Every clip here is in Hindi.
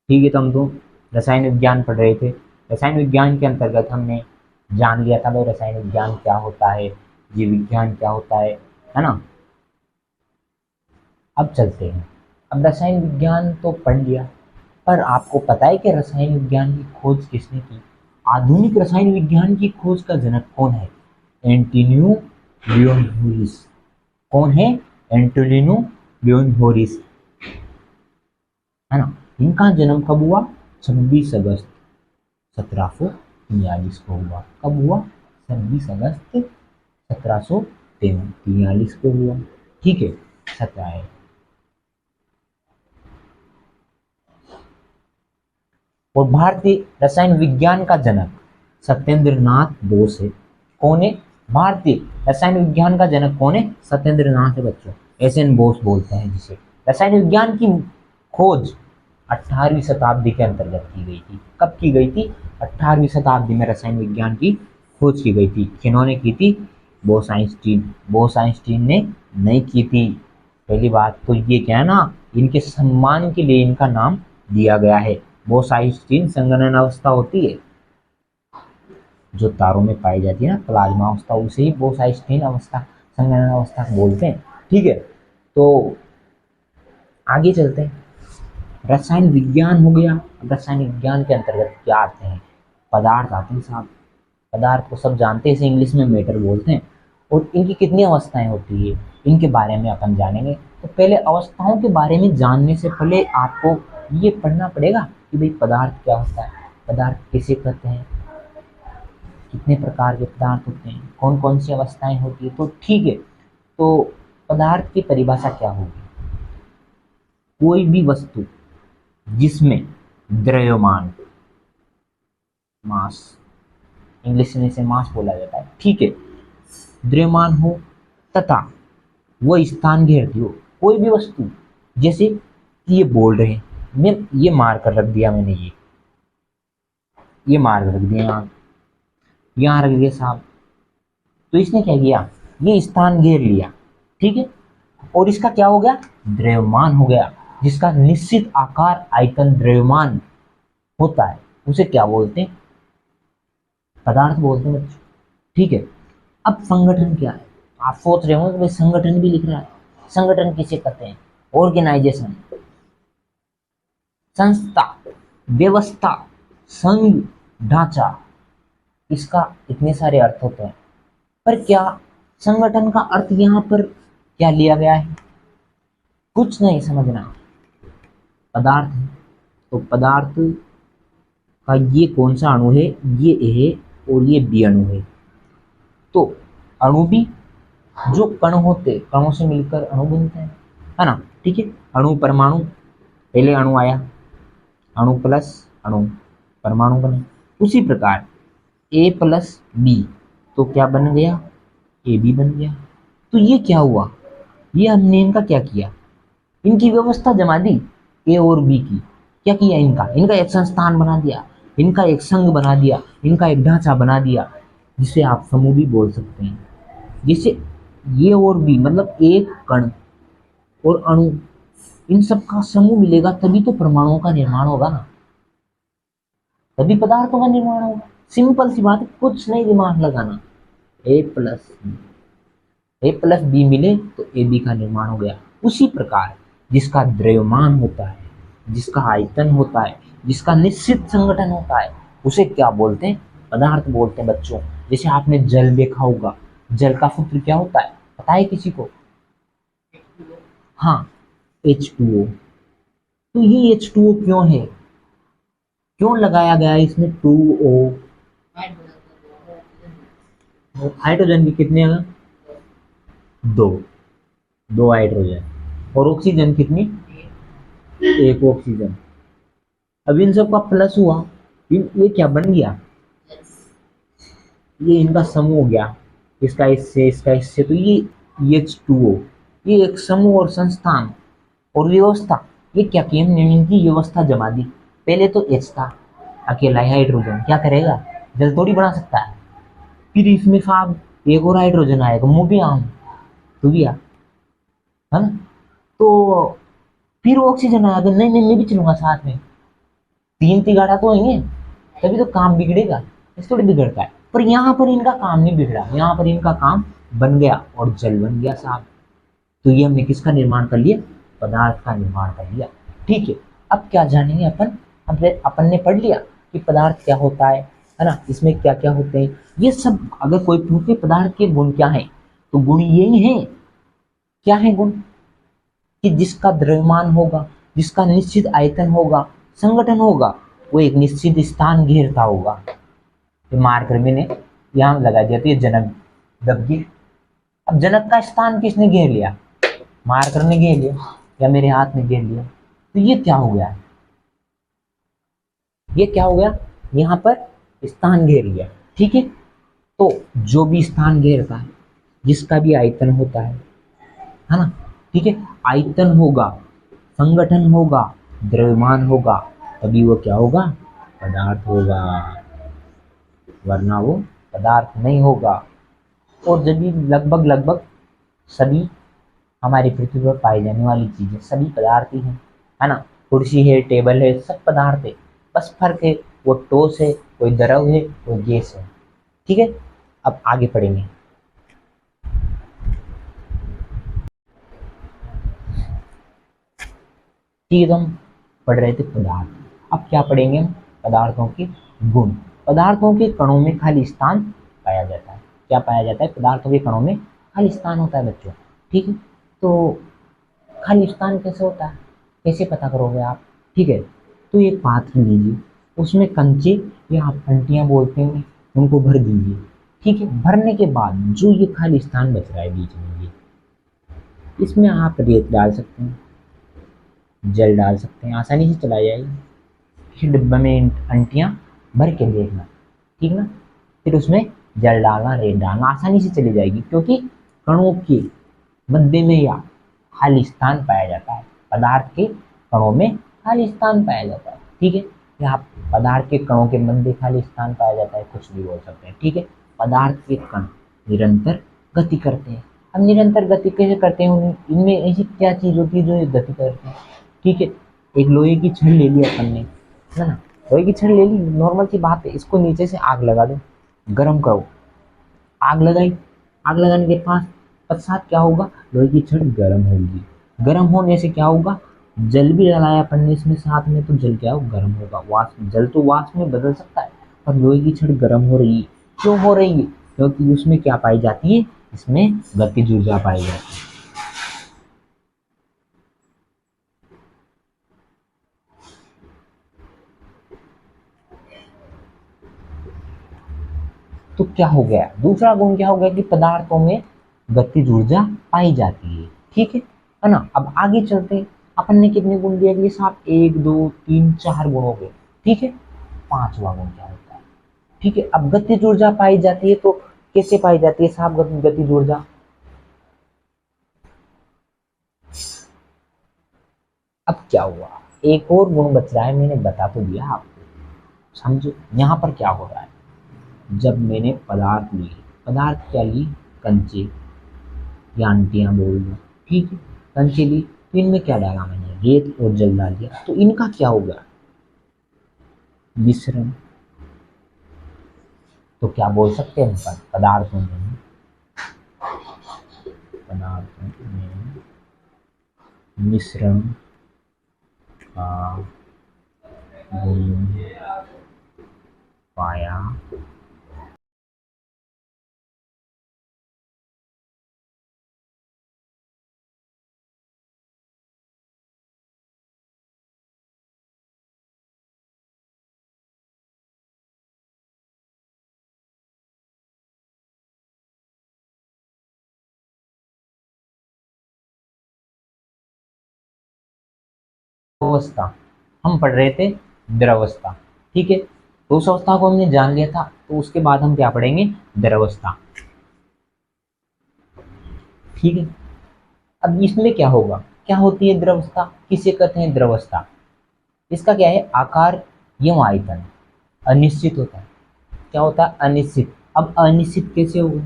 ठीक है, तो हम तो रसायन विज्ञान पढ़ रहे थे। रसायन विज्ञान के अंतर्गत हमने जान लिया था भाई रसायन विज्ञान क्या होता है, जीव विज्ञान क्या होता है ना। अब चलते हैं, अब रसायन विज्ञान तो पढ़ लिया, पर आपको पता है कि रसायन विज्ञान की खोज किसने की? आधुनिक रसायन विज्ञान की खोज का जनक कौन है? एंटोनियो लियोनोरिस। कौन है? एंटोनियो लियोनोरिस, है ना। इनका जन्म कब हुआ? 26 अगस्त 1743 को हुआ। कब हुआ? 26 अगस्त 1743 को हुआ। ठीक है, 17 है। और भारतीय रसायन विज्ञान का जनक सत्येंद्र नाथ बोस है। कौन है? भारतीय रसायन विज्ञान का जनक कौन है? सत्येंद्र नाथ है बच्चों, एस एन बोस बोलते हैं जिसे। रसायन विज्ञान की खोज 18वीं शताब्दी के अंतर्गत की गई थी। कब की गई थी? 18वीं शताब्दी में रसायन विज्ञान की खोज की गई थी। किन्होंने की थी? बोस आइंस्टीन। बोस आइंस्टीन ने नहीं की थी। पहली बात तो ये क्या है ना, इनके सम्मान के लिए इनका नाम दिया गया है। बोस आइंस्टीन संगणन अवस्था होती है जो तारों में पाई जाती है ना, प्लाज्मा अवस्था, उसे ही बोस आइंस्टीन अवस्था, संगणन अवस्था बोलते हैं। ठीक है, तो आगे चलते हैं। रसायन विज्ञान हो गया। रसायन विज्ञान के अंतर्गत क्या आते हैं? पदार्थ आते हैं साहब। पदार्थ को सब जानते हैं, इसे इंग्लिश में मैटर बोलते हैं। और इनकी कितनी अवस्थाएं होती है, इनके बारे में अपन जानेंगे। तो पहले अवस्थाओं के बारे में जानने से पहले आपको ये पढ़ना पड़ेगा कि भाई पदार्थ क्या होता है, पदार्थ किसे कहते हैं, कितने प्रकार के पदार्थ होते हैं, कौन कौन सी अवस्थाएं होती है। तो ठीक है, तो पदार्थ की परिभाषा क्या होगी? कोई भी वस्तु जिसमें द्रव्यमान, मास, इंग्लिश में इसे मास बोला जाता है, ठीक है, द्रव्यमान हो तथा वो स्थान घेरती हो। कोई भी वस्तु, जैसे ये बोल रहे हैं, मैं ये मार कर रख दिया, मैंने ये मार कर रख दिया, यहाँ रख दिया साहब, तो इसने क्या किया? ये स्थान घेर लिया, ठीक है, और इसका क्या हो गया? द्रव्यमान हो गया। जिसका निश्चित आकार, आयतन, द्रव्यमान होता है, उसे क्या बोलते हैं? पदार्थ बोलते हैं बच्चों। ठीक है, अब संगठन क्या है? आप सोच रहे हो कि भाई संगठन भी लिख रहा है। संगठन किसे कहते हैं? ऑर्गेनाइजेशन, संस्था, व्यवस्था, संघ, ढांचा। इसका इतने सारे अर्थ होते हैं, पर क्या संगठन का अर्थ यहाँ पर क्या लिया गया है? कुछ नहीं समझना। पदार्थ है, तो पदार्थ का ये कौन सा अणु है? ये ए है और ये बी अणु है। तो अणु भी जो कण होते, कणों से मिलकर अणु बनते हैं, है ना। ठीक है, अणु, परमाणु, पहले अणु आया, अणु प्लस अणु, परमाणु बने। उसी प्रकार ए प्लस बी, तो क्या बन गया? ए बी बन गया। तो ये क्या हुआ? ये हमने इनका क्या किया? इनकी व्यवस्था जमा दी, ए और बी की। क्या किया? इनका एक संस्थान बना दिया, इनका एक संघ बना दिया, इनका एक ढांचा बना दिया, जिसे आप समूह भी बोल सकते हैं। जैसे ये और बी मतलब एक कण और अणु, इन सब का समूह मिलेगा तभी तो परमाणुओं का निर्माण होगा ना, तभी पदार्थों का निर्माण होगा। सिंपल सी बात है, कुछ नहीं दिमाग लगाना। ए प्लस बी मिले तो ए बी का निर्माण हो गया। उसी प्रकार जिसका द्रव्यमान होता है, जिसका आयतन होता है, जिसका निश्चित संगठन होता है, उसे क्या बोलते हैं? पदार्थ बोलते हैं बच्चों। जैसे आपने जल देखा होगा, जल का सूत्र क्या होता है, पता है किसी को? हाँ, H2O। तो ये H2O क्यों है, क्यों लगाया गया है इसमें 2O? हाइड्रोजन की कितने हैं? दो, दो हाइड्रोजन। और ऑक्सीजन कितनी? एक ऑक्सीजन। अब इन सब का प्लस हुआ, ये क्या बन गया? ये इनका समूह हो गया, इसका इससे, इसका इससे, तो ये H2O। ये एक समूह और संस्थान और व्यवस्था। ये क्या किया हमने? इनकी व्यवस्था जमा दी। पहले तो H था, अकेला हाइड्रोजन क्या करेगा? जल थोड़ी बना सकता है। फिर इसमें साहब एक और हाइड्रोजन आएगा, मुंह भी आम तो गया, है ना। तो फिर ऑक्सीजन आएगा, नहीं नहीं मैं भी चलूंगा साथ में, तीन तिगाड़ा तो होंगे तभी तो काम बिगड़ेगा, इस थोड़ी बिगड़ता है। पर यहाँ पर इनका काम नहीं बिगड़ा, यहाँ पर इनका काम बन गया और जल बन गया साहब। तो ये हमने किसका निर्माण कर लिया, पदार्थ का निर्माण कर लिया। ठीक है, अब क्या जानेंगे अपन, हमने अपन ने पढ़ लिया कि पदार्थ क्या होता है ना, इसमें क्या क्या होते हैं ये सब। अगर कोई पूछे पदार्थ के गुण क्या है, तो गुण यही है। क्या है गुण, कि जिसका द्रव्यमान होगा, जिसका निश्चित आयतन होगा, संगठन होगा, वो एक निश्चित स्थान घेरता होगा। तो मार्कर मैंने यहाँ लगा दिया, तो ये जनक दब गया। अब जनक का स्थान किसने घेर लिया, मार्कर ने घेर लिया या मेरे हाथ में घेर लिया। तो ये क्या हो गया, ये क्या हो गया, यहाँ पर स्थान घेर लिया। ठीक है, तो जो भी स्थान घेरता है, जिसका भी आयतन होता है ना, ठीक है, आयतन होगा, संगठन होगा, द्रव्यमान होगा, तभी वो क्या होगा, पदार्थ होगा, वरना वो पदार्थ नहीं होगा। और जब भी लगभग लगभग सभी हमारी पृथ्वी पर पाई जाने वाली चीजें सभी पदार्थ ही हैं, है ना, कुर्सी है, टेबल है, सब पदार्थ है। बस फर्क है, वो ठोस है, कोई द्रव है, कोई गैस है। ठीक है, अब आगे पढ़ेंगे। ठीक है, तो हम पढ़ रहे थे पदार्थ, अब क्या पढ़ेंगे हम, पदार्थों के गुण। पदार्थों के कणों में खाली स्थान पाया जाता है। क्या पाया जाता है, पदार्थों के कणों में खाली स्थान होता है बच्चों। ठीक है, तो खाली स्थान कैसे होता है, कैसे पता करोगे आप। ठीक है, तो एक पात्र लीजिए, उसमें कंचे या आप अंटियां बोलते हैं उनको भर दीजिए। ठीक है, भरने के बाद जो ये खाली स्थान बच रहा है बीच में, ये इसमें आप रेत डाल सकते हैं, जल डाल सकते हैं, आसानी से चला जाएगा। फिर डिब्बे में अंटियां भर के देखना, ठीक ना, फिर उसमें जल डालना, रेत डालना, आसानी से चली जाएगी, क्योंकि कणों के मध्य में या खाली स्थान पाया जाता है। पदार्थ के कणों में खाली स्थान पाया जाता है। ठीक है, यहाँ पदार्थ के कणों के मध्य खाली स्थान पाया जाता है, कुछ भी बोल सकते हैं। ठीक है, पदार्थ के कण निरंतर गति करते हैं। हम निरंतर गति कैसे करते हैं, इनमें ऐसी क्या चीज होती है जो ये गति करती है। ठीक है, एक लोहे की छड़ ले ली अपन ने, है ना, लोहे की छड़ ले ली, नॉर्मल सी बात है, इसको नीचे से आग लगा दो, गर्म करो, आग लगाई, आग लगाने के पास पश्चात क्या होगा, लोहे की छड़ गर्म होगी, गर्म होने से क्या होगा, जल भी डालाया अपन ने इसमें साथ में, तो जल क्या हो, गर्म होगा। वाष्प, जल तो वाष्प में बदल सकता है, पर लोहे की छड़ गर्म हो रही है, क्यों हो रही है, क्योंकि उसमें क्या पाई जाती है, इसमें गतिज ऊर्जा पाई जाती है। तो क्या हो गया, दूसरा गुण क्या हो गया, कि पदार्थों में गतिज ऊर्जा पाई जाती है। ठीक है ना, अब आगे चलते हैं। अपन ने कितने गुण दिए अगले साहब, 1 2 3 4 गुण हो गए। ठीक है, पांचवा गुण क्या होता है। ठीक है, अब गतिज ऊर्जा पाई जाती है, तो कैसे पाई जाती है साहब गतिज ऊर्जा, अब क्या हुआ, एक और गुण बच रहा है, मैंने बता तो दिया आपको, समझो यहाँ पर क्या हो रहा है। जब मैंने पदार्थ लिए, पदार्थ क्या ली, कंचे या आंटियां बोल दो, ठीक है, कंचे ली, तो इनमें क्या डाला मैंने, रेत और जल डाल दिया, तो इनका क्या होगा, मिश्रण। तो क्या बोल सकते हैं हम, पदार्थों में मिश्रण का गुण पाया अवस्था, हम पढ़ रहे थे द्रवस्था। ठीक है, तो उस अवस्था को हमने जान लिया था, तो उसके बाद हम क्या पढ़ेंगे, द्रवस्था। ठीक है, अब इसमें क्या होगा, क्या होती है द्रवस्था, किसे कहते हैं द्रवस्था, इसका क्या है, आकार एवं आयतन अनिश्चित होता है। क्या होता है, अनिश्चित। अब अनिश्चित कैसे होगा,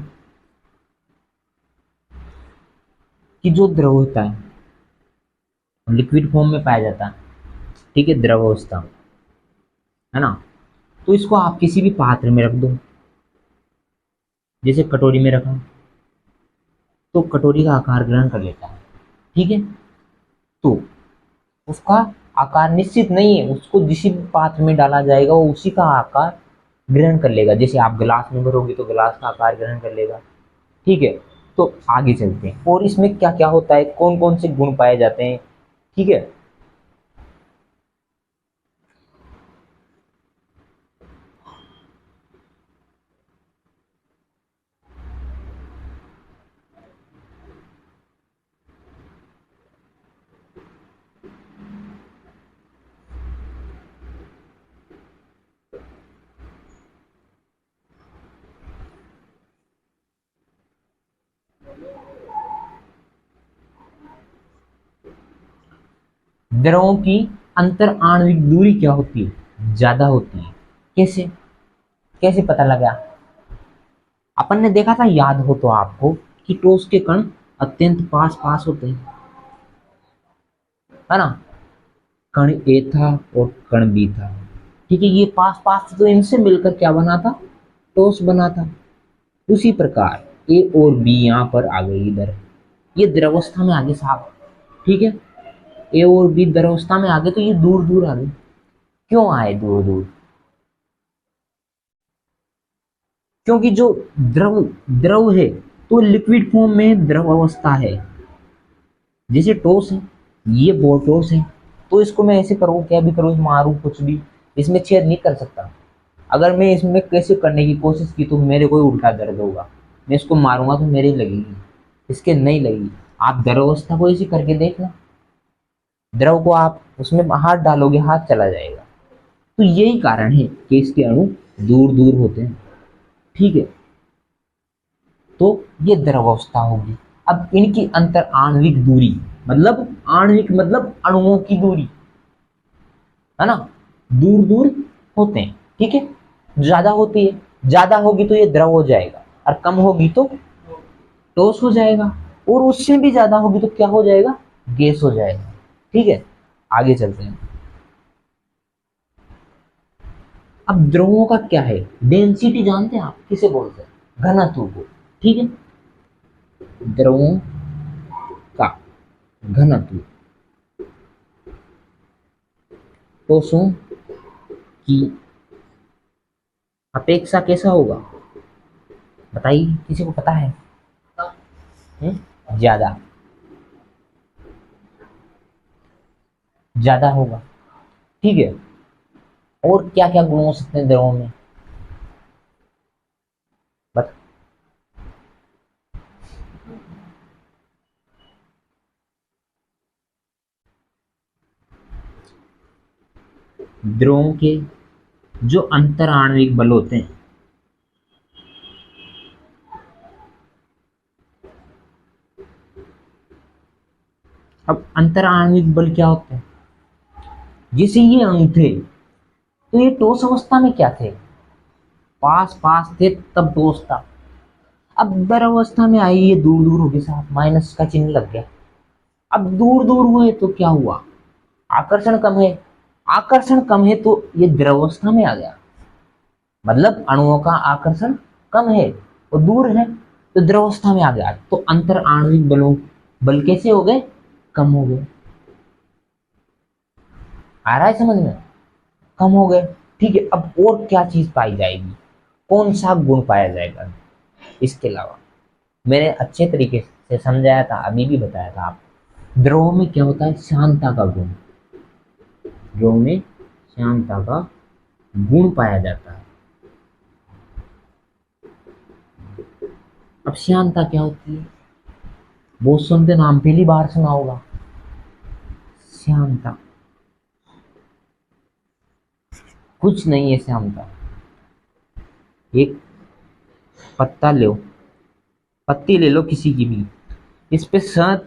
कि जो द्रव होता है लिक्विड फॉर्म में पाया जाता है, ठीक है, द्रव अवस्था, है ना। तो इसको आप किसी भी पात्र में रख दो, जैसे कटोरी में रखा तो कटोरी का आकार ग्रहण कर लेता है, ठीक है। तो उसका आकार निश्चित नहीं है, उसको जिस भी पात्र में डाला जाएगा वो उसी का आकार ग्रहण कर लेगा। जैसे आप गिलास में भरोगे तो गिलास का आकार ग्रहण कर लेगा, ठीक है। तो आगे चलते हैं और इसमें क्या क्या होता है, कौन कौन से गुण पाए जाते हैं, ठीक है। द्रवों की अंतर आणविक दूरी क्या होती है, ज्यादा होती है। कैसे, कैसे पता लगा। अपन ने देखा था, याद हो तो आपको, कि ठोस के कण अत्यंत पास पास होते हैं, है ना। कण ए था और कण बी था, ठीक है, ये पास पास, तो इनसे मिलकर क्या बना था, ठोस बना था। उसी प्रकार ए और बी यहाँ पर आ गई इधर, ये द्रवस्था में आगे साहब, ठीक है। ए और बी द्रवस्था में आगे, तो ये दूर दूर आ गए। क्यों आए दूर दूर, क्योंकि जो द्रव द्रव है तो लिक्विड फॉर्म में द्रव अवस्था है, जैसे टोस है, ये बोटोस है। तो इसको मैं ऐसे करूँ, क्या भी करूँ, मारूं कुछ भी, इसमें छेद नहीं कर सकता। अगर मैं इसमें कैसे करने की कोशिश की तो मेरे को ही उल्टा दर्द होगा, मैं इसको मारूंगा तो मेरे ही लगेगी, इसके नहीं लगेगी। आप द्रव अवस्था को ऐसे करके देखना, द्रव को आप उसमें हाथ डालोगे हाथ चला जाएगा। तो यही कारण है कि इसके अणु दूर दूर होते हैं, ठीक है। तो ये द्रव अवस्था होगी। अब इनकी अंतर आणविक दूरी, मतलब आणविक मतलब अणुओं की दूरी, है ना, दूर दूर होते हैं, ठीक है। ज्यादा होती है, ज्यादा होगी तो ये द्रव हो जाएगा, और कम होगी तो ठोस हो जाएगा, और उससे भी ज्यादा होगी तो क्या हो जाएगा, गैस हो जाएगा, ठीक है। आगे चलते हैं। अब द्रवों का क्या है, डेंसिटी जानते हैं आप किसे बोलते हैं, घनत्व को, ठीक है। द्रवों का घनत्व ठोसों की अपेक्षा कैसा होगा, बताइए, किसी को पता है। ज्यादा, ज्यादा होगा, ठीक है। और क्या क्या गुण हो सकते हैं द्रवों में, बता। द्रवों के जो अंतर आणविक बल होते हैं, अब अंतर आणविक बल क्या होते हैं, जैसे ये अणु थे तो ये ठोस अवस्था में क्या थे, पास पास थे तब ठोस था। अब द्रव अवस्था में आई, ये दूर दूर हो गए साहब, माइनस का चिन्ह लग गया। अब दूर दूर हुए तो क्या हुआ, आकर्षण कम है, आकर्षण कम है तो ये द्रव अवस्था में आ गया, मतलब अणुओं का आकर्षण कम है और दूर है, तो द्रवस्था में आ गया। तो अंतर आणविक बलों बल कैसे हो गए, कम हो गए। आ रहा है समझ में, कम हो गए, ठीक है। अब और क्या चीज पाई जाएगी, कौन सा गुण पाया जाएगा इसके अलावा, मैंने अच्छे तरीके से समझाया था, अभी भी बताया था आप। द्रव में क्या होता है, शांतता का गुण, द्रव में शांतता का गुण पाया जाता है। अब श्यानता क्या होती है, बहुत सुनते, नाम पहली बार सुना होगा, श्यानता कुछ नहीं है। श्यानता, एक पत्ता लो, पत्ती ले लो किसी की भी, इस पे शहद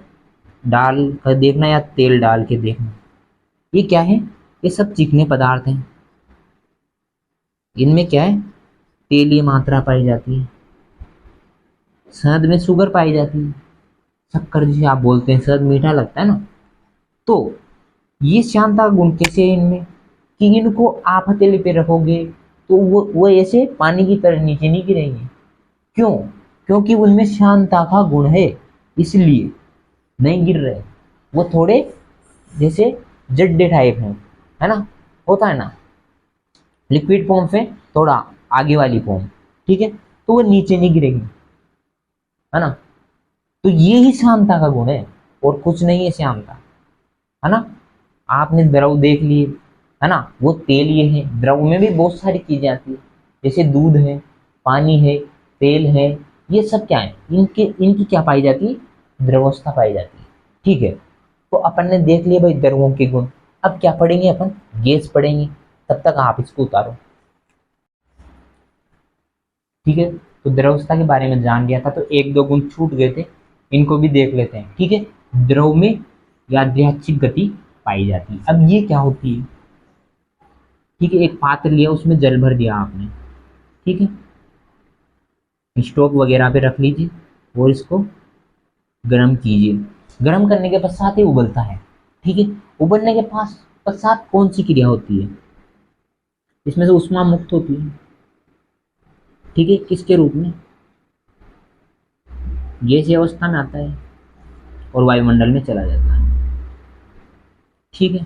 डाल कर देखना या तेल डाल के देखना, ये क्या है, ये सब चिकने पदार्थ हैं। इनमें क्या है, तेलीय मात्रा पाई जाती है, शहद में शुगर पाई जाती है, शक्कर जिसे आप बोलते हैं, शहद मीठा लगता है ना। तो ये श्यानता गुण कैसे है इनमें, कि इनको आप हथेली पे रखोगे तो वो ऐसे पानी की तरह नीचे नहीं गिरेंगे। क्यों? क्योंकि उनमें शांता का गुण है, इसलिए नहीं गिर रहे। वो थोड़े जैसे जड्डे टाइप हैं, है ना, होता है ना, लिक्विड फॉर्म से थोड़ा आगे वाली फॉर्म, ठीक है, तो वो नीचे नहीं गिरेगी, है ना। तो ये ही शांता का गुण है, और कुछ नहीं है श्यामता, है ना। आपने द्रव देख लिए, है ना, वो तेल ये है, द्रव में भी बहुत सारी चीजें आती है, जैसे दूध है, पानी है, तेल है, ये सब क्या है, इनके इनकी क्या पाई जाती है, द्रवस्था पाई जाती है, ठीक है। तो अपन ने देख लिया भाई द्रवों के गुण। अब क्या पढ़ेंगे अपन, गैस पढ़ेंगे। तब तक आप इसको उतारो, ठीक है। तो द्रवस्था के बारे में जान लिया था, तो एक दो गुण छूट गए थे, इनको भी देख लेते हैं, ठीक है। द्रव में यादृच्छिक गति पाई जाती है। अब ये क्या होती है, ठीक है, एक पात्र लिया, उसमें जल भर दिया आपने, ठीक है, स्टोव वगैरह पे रख लीजिए और इसको गर्म कीजिए। गर्म करने के पश्चात ही उबलता है, ठीक है। उबलने के पास पश्चात कौन सी क्रिया होती है, इसमें से उष्मा मुक्त होती है, ठीक है, किसके रूप में, गैसीय अवस्था में आता है और वायुमंडल में चला जाता है, ठीक है।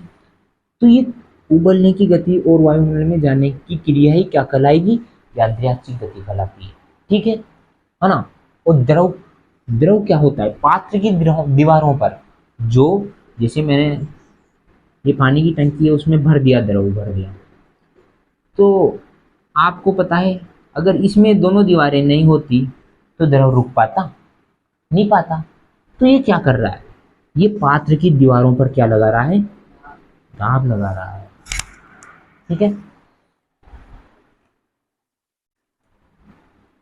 तो ये उबलने की गति और वायुमंडल में जाने की क्रिया ही क्या कहलाएगी, यादृच्छिक गति कहलाती है, ठीक है ना। और द्रव, द्रव क्या होता है, पात्र की दीवारों पर जो, जैसे मैंने ये पानी की टंकी है, उसमें भर दिया, द्रव भर दिया, तो आपको पता है अगर इसमें दोनों दीवारें नहीं होती तो द्रव रुक पाता, नहीं पाता। तो ये क्या कर रहा है, ये पात्र की दीवारों पर क्या लगा रहा है, दाब लगा रहा है, ठीक है,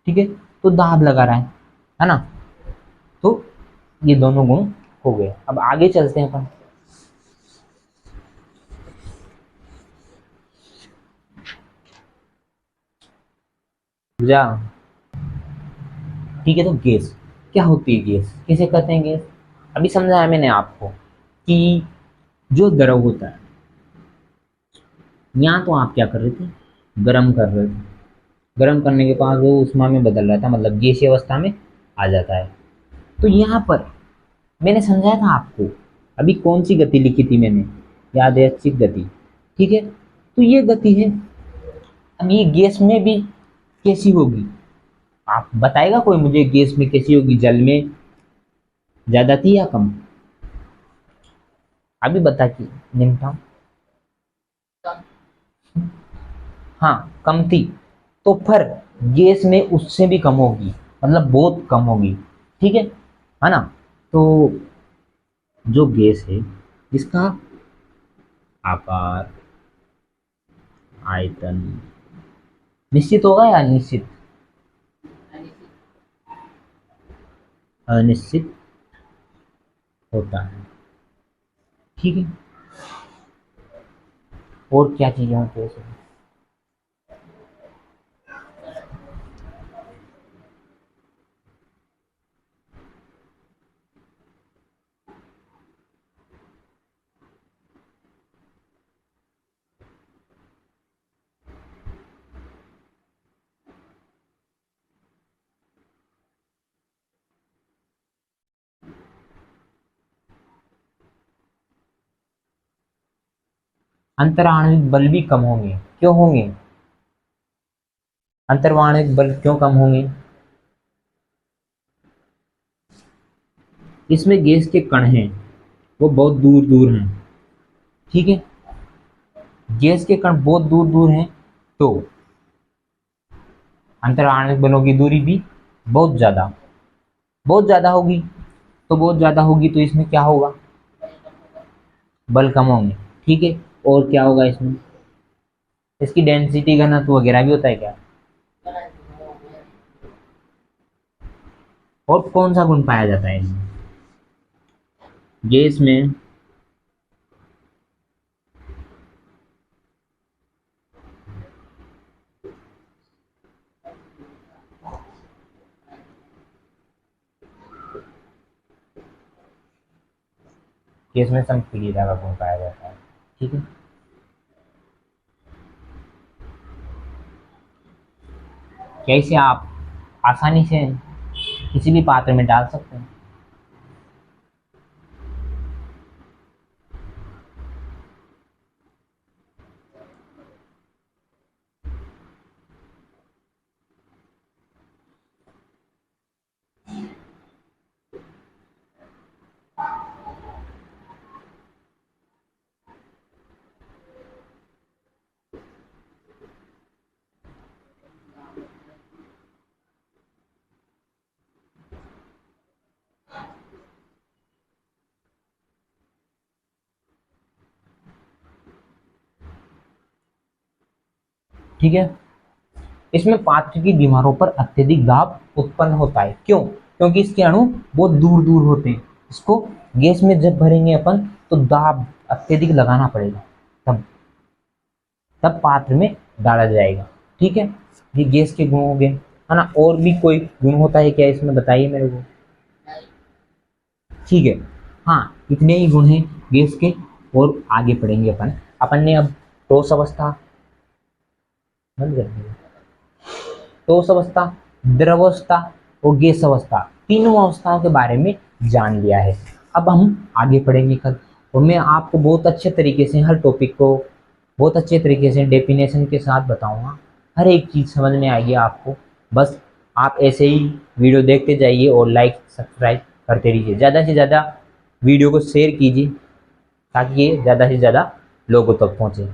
ठीक है। तो दाब लगा रहा है ना। तो ये दोनों गुण हो गए। अब आगे चलते हैं अपन, जा, ठीक है। तो गैस क्या होती है, गैस किसे कहते हैं, गैस अभी समझाया मैंने आपको कि जो द्रव होता है, यहाँ तो आप क्या कर रहे थे, गर्म कर रहे थे, गर्म करने के बाद वो उष्मा में बदल रहा था, मतलब गैसीय अवस्था में आ जाता है। तो यहाँ पर मैंने समझाया था आपको, अभी कौन सी गति लिखी थी मैंने, यादृच्छिक गति, ठीक है। तो ये गति है। अब ये गैस में भी कैसी होगी, आप बताएगा कोई मुझे, गैस में कैसी होगी, जल में ज्यादा थी या कम, अभी बता कि निम्नतम, हाँ कम थी, तो फिर गैस में उससे भी कम होगी, मतलब बहुत कम होगी, ठीक है ना। तो जो गैस है, इसका आकार, आयतन निश्चित होगा या अनिश्चित, अनिश्चित होता है, ठीक है। और क्या चीजें होती है इसमें? अंतराणविक बल भी कम होंगे, क्यों होंगे, अंतर्वाणविक बल क्यों कम होंगे, इसमें गैस के कण हैं, वो बहुत दूर दूर हैं, ठीक है, गैस के कण बहुत दूर दूर हैं, तो अंतराणविक बलों की दूरी भी बहुत ज्यादा होगी। तो बहुत ज्यादा होगी तो इसमें क्या होगा, बल कम होंगे, ठीक है। और क्या होगा इसमें, इसकी डेंसिटी घनत्व वगैरह भी होता है क्या, और कौन सा गुण पाया जाता है इसमें, गैस में, गैस में संक्रियता का गुण पाया जाता है, ठीक है। कैसे आप आसानी से किसी भी पात्र में डाल सकते हैं। ठीक है, इसमें पात्र की दीवारों पर अत्यधिक दाब उत्पन्न होता है। क्यों? क्योंकि इसके अणु बहुत दूर दूर होते हैं। इसको गैस में जब भरेंगे अपन तो दाब अत्यधिक लगाना पड़ेगा, तब तब पात्र में डाला जाएगा। ठीक है, ये गैस के गुण हो गए, है ना। और भी कोई गुण होता है क्या इसमें, बताइए मेरे को। ठीक है, हाँ, इतने ही गुण हैं गैस के। और आगे पढ़ेंगे अपन ने अब ठोस अवस्था, बंद कर दिया, ठोस अवस्था, द्रवावस्था और गैस अवस्था, तीनों अवस्थाओं के बारे में जान लिया है। अब हम आगे पढ़ेंगे कल, और मैं आपको बहुत अच्छे तरीके से हर टॉपिक को बहुत अच्छे तरीके से डेफिनेशन के साथ बताऊंगा। हर एक चीज़ समझ में आएगी आपको। बस आप ऐसे ही वीडियो देखते जाइए और लाइक सब्सक्राइब करते रहिए। ज़्यादा से ज़्यादा वीडियो को शेयर कीजिए ताकि ये ज़्यादा से ज़्यादा लोगों तक पहुँचे।